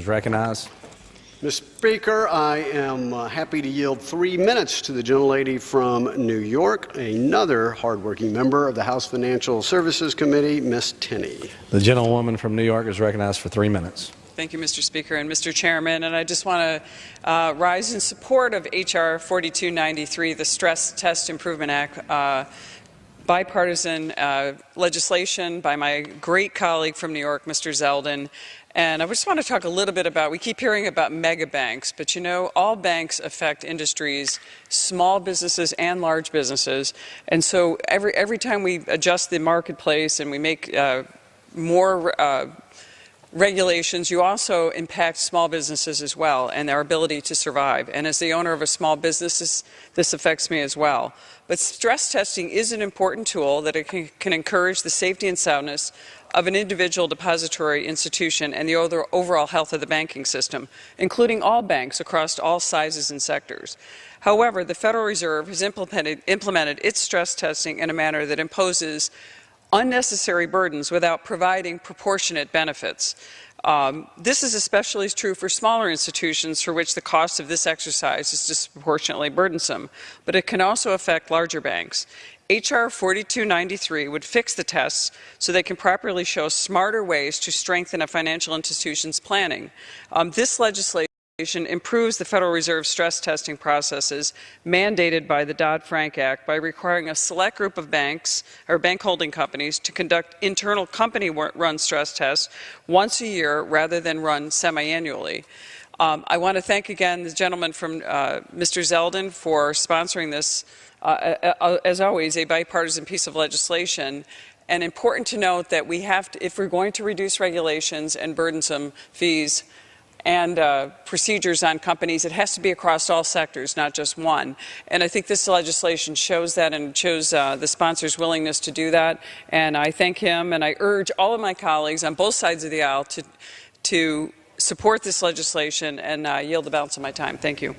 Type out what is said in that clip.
is recognized. Mr. Speaker, I am happy to yield 3 minutes to the gentlelady from New York, another hardworking member of the House Financial Services Committee, Ms. Tenney. The gentlewoman from New York is recognized for 3 minutes. Thank you, Mr. Speaker and Mr. Chairman. And I just want to rise in support of H.R. 4293, the Stress Test Improvement Act, bipartisan legislation by my great colleague from New York, Mr. Zeldin. And I just want to talk a little bit about, we keep hearing about mega banks, but you know, all banks affect industries, small businesses and large businesses. And so every time we adjust the marketplace and we make more regulations, you also impact small businesses as well and their ability to survive. And as the owner of a small business, this affects me as well. But stress testing is an important tool that it can encourage the safety and soundness of an individual depository institution and the overall health of the banking system, including all banks across all sizes and sectors. However, the Federal Reserve has implemented its stress testing in a manner that imposes unnecessary burdens without providing proportionate benefits. This is especially true for smaller institutions for which the cost of this exercise is disproportionately burdensome, but it can also affect larger banks. H.R. 4293 would fix the tests so they can properly show smarter ways to strengthen a financial institution's planning. This legislation improves the Federal Reserve stress testing processes mandated by the Dodd-Frank Act by requiring a select group of banks or bank holding companies to conduct internal company-run stress tests once a year rather than run semi-annually. I want to thank again the gentleman from Mr. Zeldin for sponsoring this, as always, a bipartisan piece of legislation. And important to note that we have to, if we're going to reduce regulations and burdensome fees and procedures on companies, it has to be across all sectors, not just one. And I think this legislation shows that and shows the sponsor's willingness to do that. And I thank him, and I urge all of my colleagues on both sides of the aisle to support this legislation, and yield the balance of my time. Thank you.